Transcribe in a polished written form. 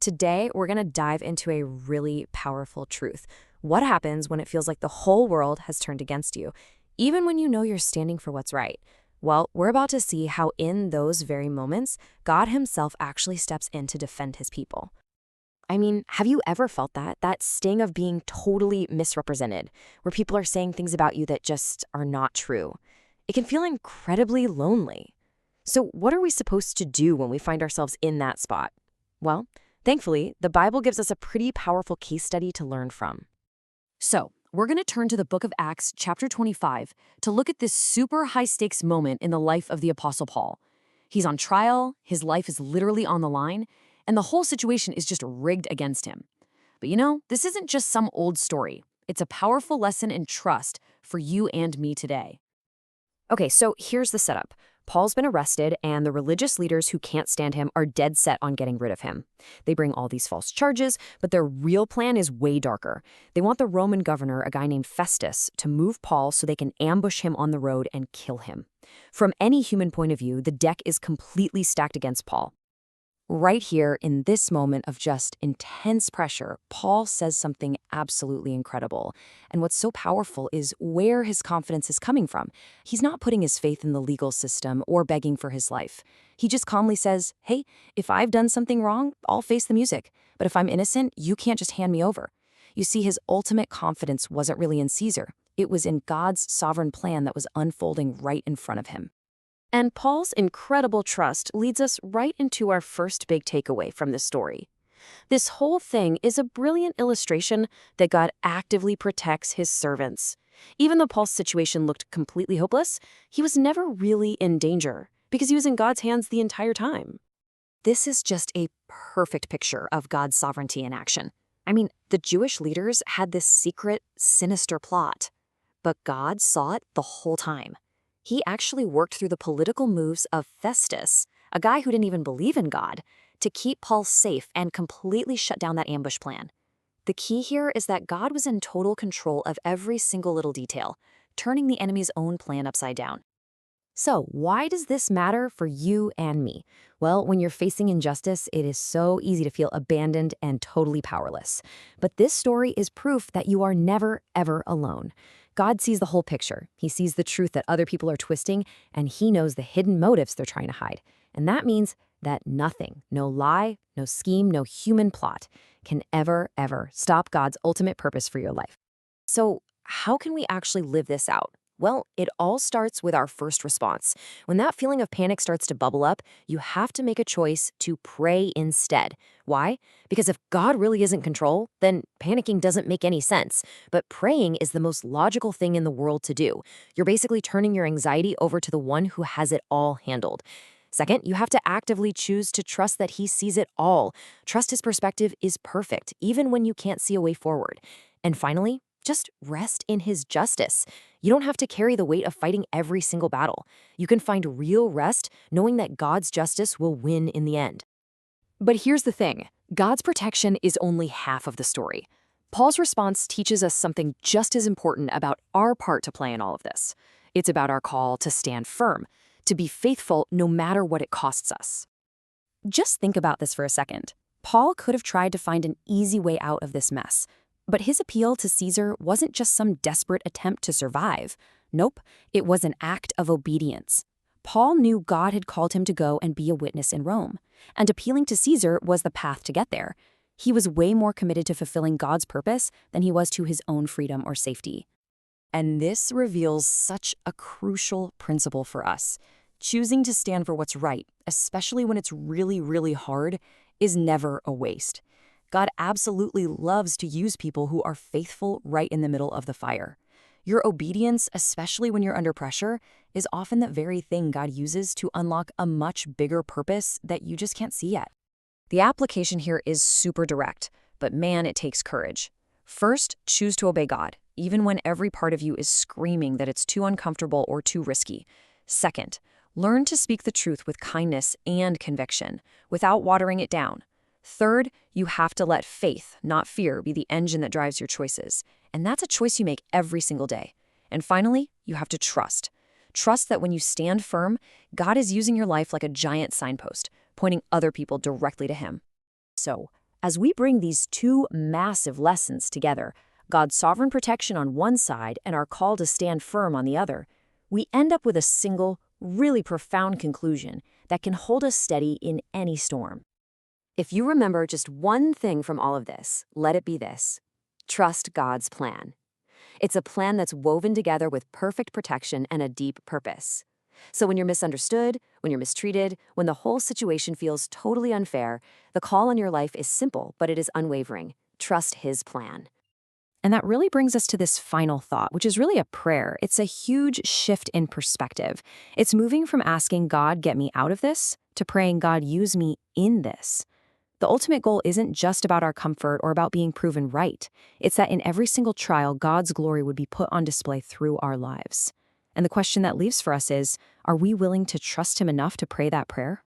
Today, we're going to dive into a really powerful truth. What happens when it feels like the whole world has turned against you, even when you know you're standing for what's right? Well, we're about to see how in those very moments, God himself actually steps in to defend his people. I mean, have you ever felt that sting of being totally misrepresented, where people are saying things about you that just are not true? It can feel incredibly lonely. So what are we supposed to do when we find ourselves in that spot? Well, thankfully, the Bible gives us a pretty powerful case study to learn from. So, we're going to turn to the book of Acts, chapter 25, to look at this super high-stakes moment in the life of the Apostle Paul. He's on trial, his life is literally on the line, and the whole situation is just rigged against him. But this isn't just some old story. It's a powerful lesson in trust for you and me today. Okay, so here's the setup. Paul's been arrested, and the religious leaders who can't stand him are dead set on getting rid of him. They bring all these false charges, but their real plan is way darker. They want the Roman governor, a guy named Festus, to move Paul so they can ambush him on the road and kill him. From any human point of view, the deck is completely stacked against Paul. Right here, in this moment of just intense pressure, Paul says something absolutely incredible. And what's so powerful is where his confidence is coming from. He's not putting his faith in the legal system or begging for his life. He just calmly says, hey, if I've done something wrong, I'll face the music. But if I'm innocent, you can't just hand me over. You see, his ultimate confidence wasn't really in Caesar. It was in God's sovereign plan that was unfolding right in front of him. And Paul's incredible trust leads us right into our first big takeaway from this story. This whole thing is a brilliant illustration that God actively protects his servants. Even though Paul's situation looked completely hopeless, he was never really in danger because he was in God's hands the entire time. This is just a perfect picture of God's sovereignty in action. I mean, the Jewish leaders had this secret, sinister plot, but God saw it the whole time. He actually worked through the political moves of Festus, a guy who didn't even believe in God, to keep Paul safe and completely shut down that ambush plan. The key here is that God was in total control of every single little detail, turning the enemy's own plan upside down. So, why does this matter for you and me? Well, when you're facing injustice, it is so easy to feel abandoned and totally powerless. But this story is proof that you are never, ever alone. God sees the whole picture. He sees the truth that other people are twisting, and he knows the hidden motives they're trying to hide. And that means that nothing, no lie, no scheme, no human plot can ever, ever stop God's ultimate purpose for your life. So, how can we actually live this out? Well, it all starts with our first response. When that feeling of panic starts to bubble up, you have to make a choice to pray instead. Why? Because if God really is in control, then panicking doesn't make any sense. But praying is the most logical thing in the world to do. You're basically turning your anxiety over to the one who has it all handled. Second, you have to actively choose to trust that he sees it all. Trust his perspective is perfect, even when you can't see a way forward. And finally, just rest in his justice. You don't have to carry the weight of fighting every single battle. You can find real rest knowing that God's justice will win in the end. But here's the thing. God's protection is only half of the story. Paul's response teaches us something just as important about our part to play in all of this. It's about our call to stand firm, to be faithful no matter what it costs us. Just think about this for a second. Paul could have tried to find an easy way out of this mess. But his appeal to Caesar wasn't just some desperate attempt to survive. Nope, it was an act of obedience. Paul knew God had called him to go and be a witness in Rome, and appealing to Caesar was the path to get there. He was way more committed to fulfilling God's purpose than he was to his own freedom or safety. And this reveals such a crucial principle for us. Choosing to stand for what's right, especially when it's really, really hard, is never a waste. God absolutely loves to use people who are faithful right in the middle of the fire. Your obedience, especially when you're under pressure, is often the very thing God uses to unlock a much bigger purpose that you just can't see yet. The application here is super direct, but man, it takes courage. First, choose to obey God, even when every part of you is screaming that it's too uncomfortable or too risky. Second, learn to speak the truth with kindness and conviction, without watering it down. Third, you have to let faith, not fear, be the engine that drives your choices. And that's a choice you make every single day. And finally, you have to trust. Trust that when you stand firm, God is using your life like a giant signpost, pointing other people directly to him. So, As we bring these two massive lessons together, God's sovereign protection on one side and our call to stand firm on the other, we end up with a single, really profound conclusion that can hold us steady in any storm. If you remember just one thing from all of this, let it be this: trust God's plan. It's a plan that's woven together with perfect protection and a deep purpose. So when you're misunderstood, when you're mistreated, when the whole situation feels totally unfair, the call on your life is simple, but it is unwavering. Trust His plan. And that really brings us to this final thought, which is really a prayer. It's a huge shift in perspective. It's moving from asking God, get me out of this, to praying, God, use me in this. The ultimate goal isn't just about our comfort or about being proven right. It's that in every single trial, God's glory would be put on display through our lives. And the question that leaves for us is, are we willing to trust Him enough to pray that prayer?